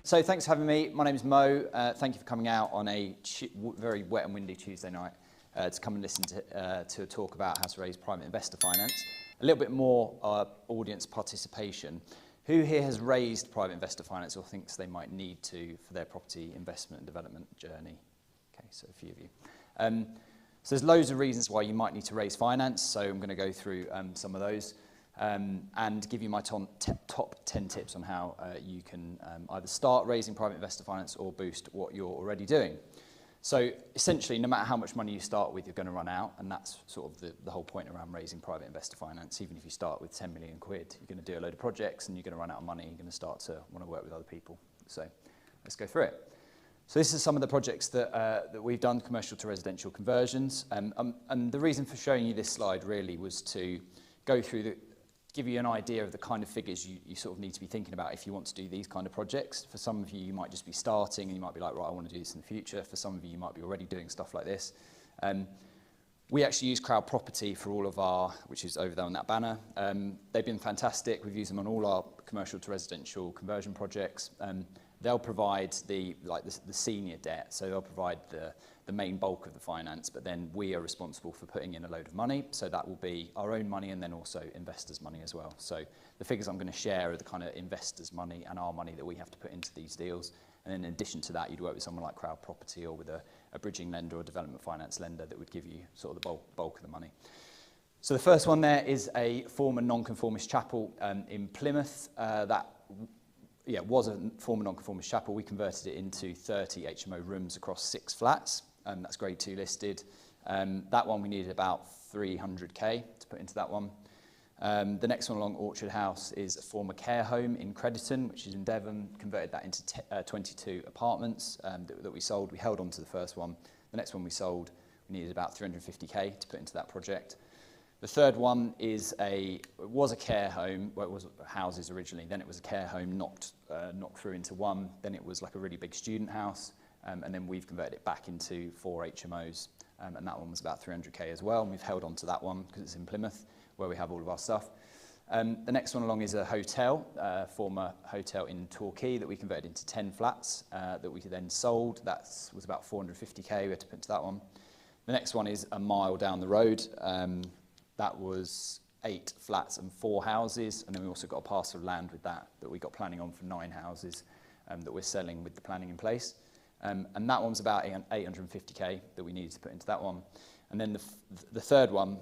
So thanks for having me. My name is Mo. Thank you for coming out on a very wet and windy Tuesday night to come and listen to a talk about how to raise private investor finance. A little bit more audience participation. Who here has raised private investor finance or thinks they might need to for their property investment and development journey? Okay, so a few of you. So there's loads of reasons why you might need to raise finance, so I'm going to go through some of those and give you my top 10 tips on how you can either start raising private investor finance or boost what you're already doing. So essentially, no matter how much money you start with, you're going to run out, and that's sort of the whole point around raising private investor finance. Even if you start with 10 million quid, you're going to do a load of projects and you're going to run out of money, you're going to start to want to work with other people. So let's go through it. So this is some of the projects that we've done, commercial to residential conversions. And the reason for showing you this slide really was to go through give you an idea of the kind of figures you sort of need to be thinking about if you want to do these kind of projects. For some of you, you might just be starting and you might be like, right, I want to do this in the future. For some of you, you might be already doing stuff like this. We actually use Crowd Property for all of our, which is over there on that banner. They've been fantastic. We've used them on all our commercial to residential conversion projects. They'll provide the senior debt, so they'll provide the main bulk of the finance, but then we are responsible for putting in a load of money, so that will be our own money and then also investors' money as well. So the figures I'm going to share are the kind of investors' money and our money that we have to put into these deals, and then in addition to that, you'd work with someone like Crowd Property or with a bridging lender or a development finance lender that would give you sort of the bulk of the money. So the first one there is a former non-conformist chapel in Plymouth. That was a former non-conformist chapel. We converted it into 30 HMO rooms across 6 flats. That's grade 2 listed. That one we needed about 300k to put into that one. The next one along Orchard House is a former care home in Crediton, which is in Devon. Converted that into 22 apartments that we sold. We held on to the first one. The next one we sold, we needed about 350k to put into that project. The third one was a care home. Well, it was houses originally. Then it was a care home knocked through into one. Then it was like a really big student house. And then we've converted it back into 4 HMOs. And that one was about 300k as well. And we've held on to that one because it's in Plymouth, where we have all of our stuff. The next one along is a hotel, former hotel in Torquay that we converted into 10 flats that we then sold. That was about 450k. We had to put into that one. The next one is a mile down the road. That was 8 flats and 4 houses. And then we also got a parcel of land with that we got planning on for 9 houses that we're selling with the planning in place. And that one was about 850k that we needed to put into that one. And then the third one,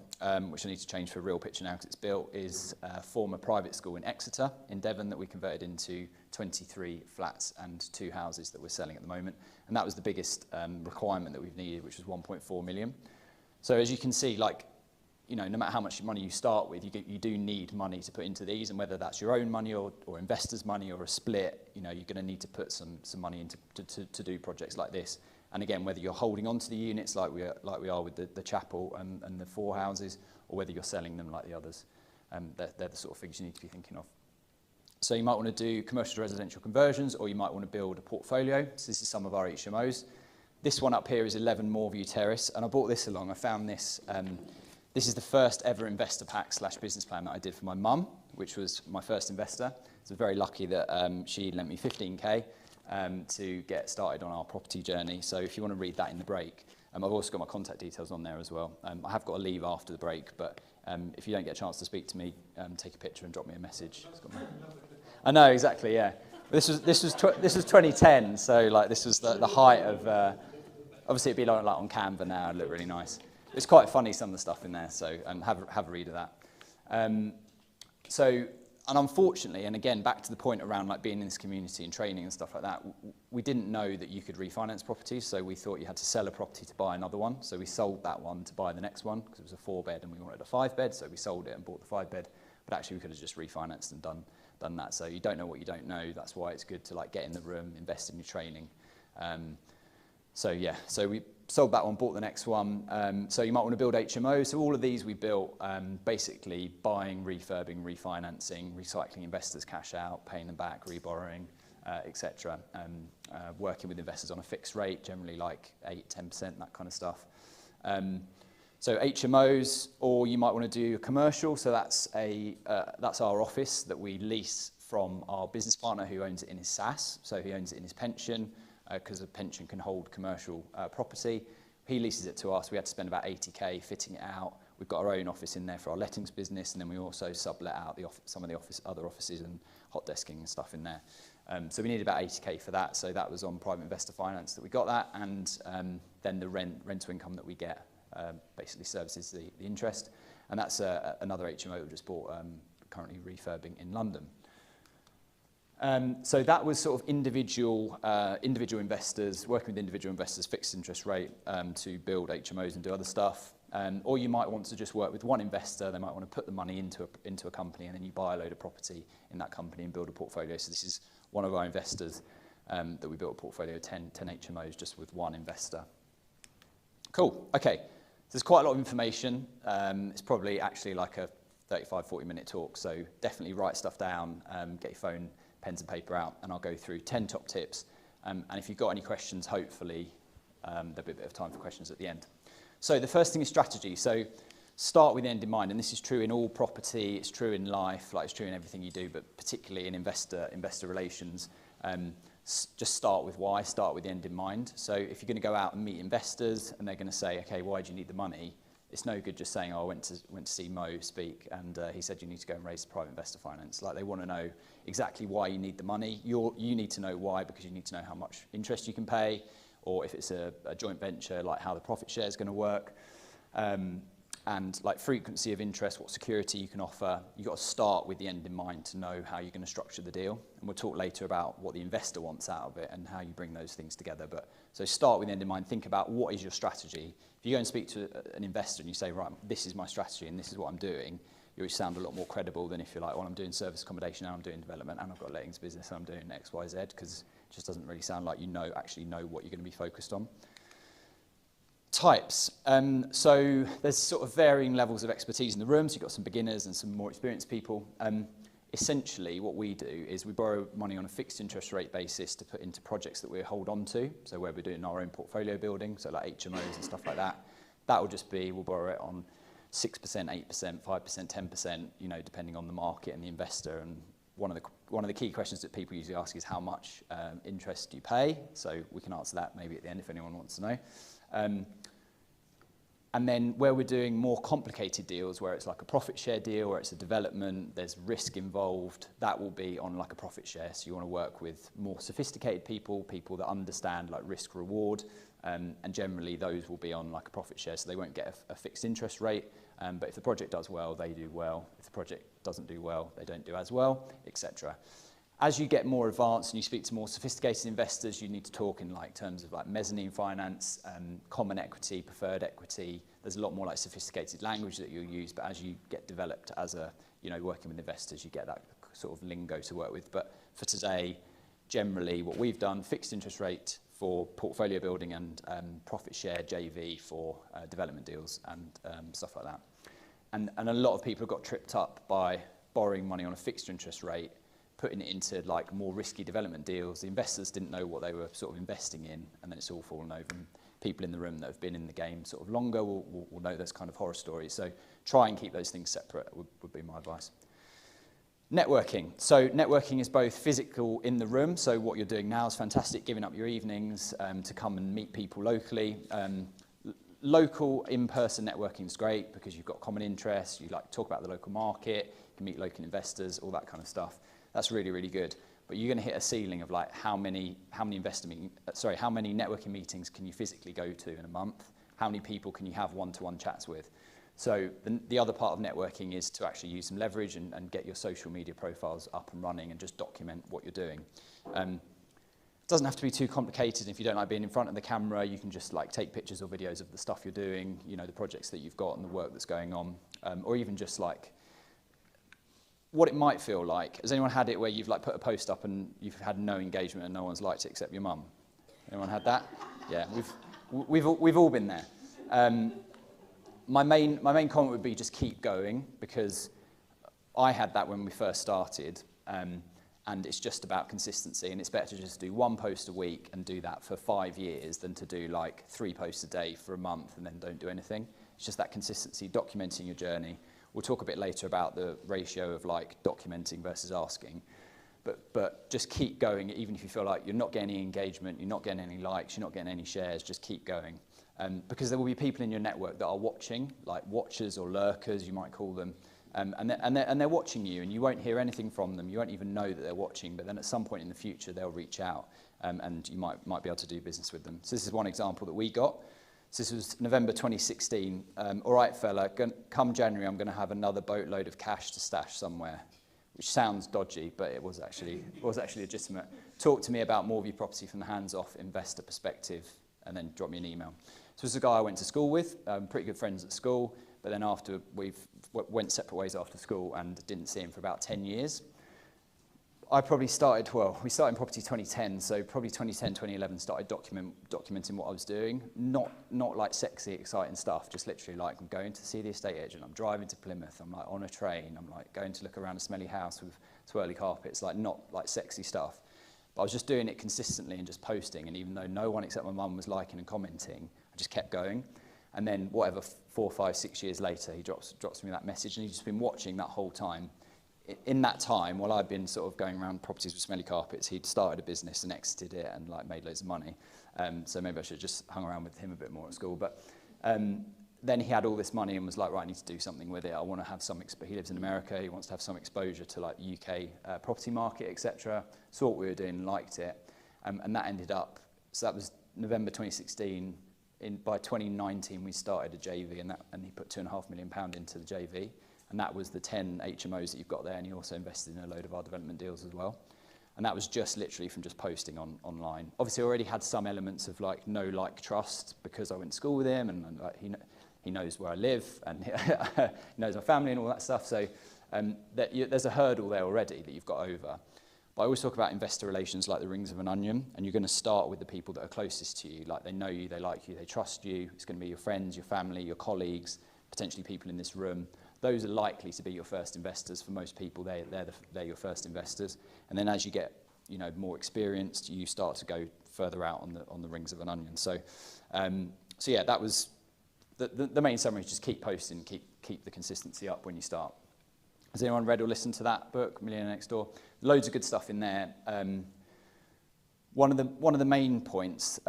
which I need to change for a real picture now because it's built, is a former private school in Exeter in Devon that we converted into 23 flats and 2 houses that we're selling at the moment. And that was the biggest requirement that we've needed, which was 1.4 million. So as you can see, no matter how much money you start with, you do need money to put into these, and whether that's your own money or investors' money or a split, you're going to need to put some money into to do projects like this. And again, whether you're holding on to the units like we are with the chapel and the 4 houses, or whether you're selling them like the others, they're the sort of things you need to be thinking of. So you might want to do commercial to residential conversions, or you might want to build a portfolio. So this is some of our HMOs. This one up here is 11 Moorview Terrace, and I brought this along. I found this. This is the first ever investor pack / business plan that I did for my mum, which was my first investor. So very lucky that she lent me 15k to get started on our property journey. So if you want to read that in the break, I've also got my contact details on there as well. I have got to leave after the break, but if you don't get a chance to speak to me, take a picture and drop me a message. I know, exactly, yeah. This was 2010, so this was the height of. Obviously, it'd be like on Canva now. It'd look really nice. It's quite funny, some of the stuff in there, so have a read of that. And unfortunately, and again, back to the point around being in this community and training and stuff like that, we didn't know that you could refinance properties, so we thought you had to sell a property to buy another one. So we sold that one to buy the next one, because it was a 4-bed and we wanted a 5-bed, so we sold it and bought the 5-bed. But actually, we could have just refinanced and done that. So you don't know what you don't know. That's why it's good to get in the room, invest in your training. So we sold that one, bought the next one. So you might want to build HMOs. So all of these we built basically buying, refurbing, refinancing, recycling investors' cash out, paying them back, reborrowing, etc. Working with investors on a fixed rate, generally 8-10%, that kind of stuff. So HMOs, or you might want to do a commercial. So that's our office that we lease from our business partner who owns it in his SAS, so he owns it in his pension, because a pension can hold commercial property. He leases it to us. We had to spend about 80k fitting it out. We've got our own office in there for our lettings business, and then we also sublet out some of the other offices and hot desking and stuff in there. So we needed about 80k for that, so that was on private investor finance that we got that, and then the rental income that we get basically services the interest, and that's another HMO we just bought, currently refurbing in London. So that was sort of individual investors, working with individual investors, fixed interest rate to build HMOs and do other stuff. Or you might want to just work with one investor. They might want to put the money into a company, and then you buy a load of property in that company and build a portfolio. So this is one of our investors that we built a portfolio of 10 HMOs just with one investor. Cool. Okay. So there's quite a lot of information. It's probably actually like a 35, 40-minute talk. So definitely write stuff down, get your phone, pens and paper out, and I'll go through 10 top tips. And if you've got any questions, hopefully there'll be a bit of time for questions at the end. So the first thing is strategy. So start with the end in mind, and this is true in all property, it's true in life, like it's true in everything you do, but particularly in investor relations. Just start with why, start with the end in mind. So if you're going to go out and meet investors and they're going to say, okay, why do you need the money? It's no good just saying, oh, I went to see Mo speak and he said you need to go and raise private investor finance. Like, they want to know exactly why you need the money. You need to know why, because you need to know how much interest you can pay, or if it's a joint venture, like how the profit share is going to work, and like frequency of interest, what security you can offer. You've got to start with the end in mind to know how you're going to structure the deal. And we'll talk later about what the investor wants out of it and how you bring those things together. But so start with the end in mind. Think about what is your strategy. If you go and speak to an investor and you say, right, this is my strategy and this is what I'm doing, you sound a lot more credible than if you're like, well, I'm doing service accommodation and I'm doing development and I've got a lettings business and I'm doing X, Y, Z, because it just doesn't really sound like you actually know what you're going to be focused on. Types. So there's sort of varying levels of expertise in the room. So you've got some beginners and some more experienced people. Essentially, what we do is we borrow money on a fixed interest rate basis to put into projects that we hold on to. So where we're doing our own portfolio building, so like HMOs and stuff like that. That will just be, we'll borrow it on 6%, 8%, 5%, 10%, you know, depending on the market and the investor. And one of the key questions that people usually ask is how much interest do you pay? So we can answer that maybe at the end if anyone wants to know. And then where we're doing more complicated deals, where it's like a profit share deal, where it's a development, there's risk involved, that will be on like a profit share. So you want to work with more sophisticated people that understand like risk reward, and generally those will be on like a profit share, so they won't get a fixed interest rate. But if the project does well, they do well. If the project doesn't do well, they don't do as well, etc. As you get more advanced and you speak to more sophisticated investors, you need to talk in like terms of like mezzanine finance, common equity, preferred equity. There's a lot more like sophisticated language that you'll use, but as you get developed as a, you know, working with investors, you get that sort of lingo to work with. But for today, generally what we've done, fixed interest rate for portfolio building and profit share JV for development deals and stuff like that. And a lot of people have got tripped up by borrowing money on a fixed interest rate, putting it into like more risky development deals. The investors didn't know what they were sort of investing in, and then it's all fallen over. And people in the room that have been in the game sort of longer will know those kind of horror stories. So try and keep those things separate would be my advice. Networking. So networking is both physical in the room. So what you're doing now is fantastic, giving up your evenings to come and meet people locally. Local in-person networking is great because you've got common interests. You like to talk about the local market, you can meet local investors, all that kind of stuff. That's really, really good. But you're going to hit a ceiling of like how many networking meetings can you physically go to in a month? How many people can you have one-to-one chats with? So the other part of networking is to actually use some leverage and get your social media profiles up and running and just document what you're doing. It doesn't have to be too complicated. If you don't like being in front of the camera, you can just like take pictures or videos of the stuff you're doing, you know, the projects that you've got and the work that's going on, or even just like what it might feel like. Has anyone had it where you've like put a post up and you've had no engagement and no one's liked it except your mum? Anyone had that? Yeah, we've all been there. My main comment would be just keep going, because I had that when we first started, and it's just about consistency, and it's better to just do one post a week and do that for 5 years than to do like 3 posts a day for a month and then don't do anything. It's just that consistency, documenting your journey. We'll talk a bit later about the ratio of like documenting versus asking. but just keep going, even if you feel like you're not getting any engagement, you're not getting any likes, you're not getting any shares, just keep going. Because there will be people in your network that are watching, like watchers or lurkers, you might call them, and they're watching you, and you won't hear anything from them. You won't even know that they're watching, but then at some point in the future, they'll reach out, and you might be able to do business with them. So this is one example that we got. So this was November 2016. All right, fella, come January, I'm going to have another boatload of cash to stash somewhere, which sounds dodgy, but it was actually legitimate. Talk to me about mortgage property from the hands-off investor perspective, and then drop me an email. So this is a guy I went to school with, pretty good friends at school, but then after we went separate ways after school and didn't see him for about 10 years. I probably started, well, we started in property 2010, so probably 2010, 2011 started documenting what I was doing. Not like sexy, exciting stuff, just literally like I'm going to see the estate agent, I'm driving to Plymouth, I'm like on a train, I'm like going to look around a smelly house with swirly carpets, like not like sexy stuff. But I was just doing it consistently and just posting, and even though no one except my mum was liking and commenting, I just kept going. And then whatever, 4, 5, 6 years later, he drops me that message, and he's just been watching that whole time. In that time, while I'd been sort of going around properties with smelly carpets, he'd started a business and exited it and like made loads of money. So maybe I should have just hung around with him a bit more at school. But then he had all this money and was like, right, I need to do something with it. I want to have some, he lives in America, he wants to have some exposure to like UK property market, etc. Saw what we were doing, liked it. And that ended up, so that was November 2016. By 2019, we started a JV, and he put £2.5 million into the JV. And that was the 10 HMOs that you've got there, and he also invested in a load of our development deals as well. And that was just literally from just posting online. Obviously, I already had some elements of like know, like, trust because I went to school with him, and like, he knows where I live, and he knows my family and all that stuff. So there's a hurdle there already that you've got over. But I always talk about investor relations like the rings of an onion, and you're going to start with the people that are closest to you. Like they know you, they like you, they trust you. It's going to be your friends, your family, your colleagues, potentially people in this room. Those are likely to be your first investors. For most people, they're your first investors. And then as you get more experienced, you start to go further out on the rings of an onion. So yeah, that was the main summary. Is just keep posting, keep the consistency up when you start. Has anyone read or listened to that book, Millionaire Next Door? Loads of good stuff in there. One of the main points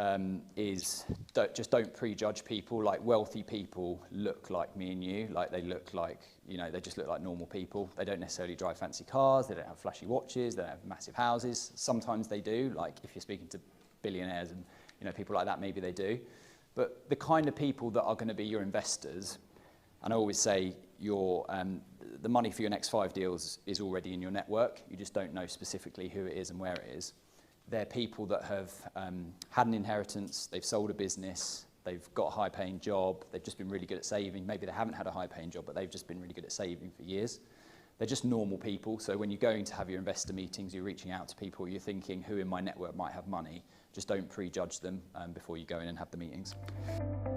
is just don't prejudge people. Like wealthy people look like me and you. Like they look like, they just look like normal people. They don't necessarily drive fancy cars. They don't have flashy watches. They don't have massive houses. Sometimes they do. Like if you're speaking to billionaires and people like that, maybe they do. But the kind of people that are going to be your investors, and I always say the money for your next 5 deals is already in your network. You just don't know specifically who it is and where it is. They're people that have had an inheritance, they've sold a business, they've got a high-paying job, they've just been really good at saving. Maybe they haven't had a high-paying job, but they've just been really good at saving for years. They're just normal people. So when you're going to have your investor meetings, you're reaching out to people, you're thinking, who in my network might have money? Just don't prejudge them before you go in and have the meetings.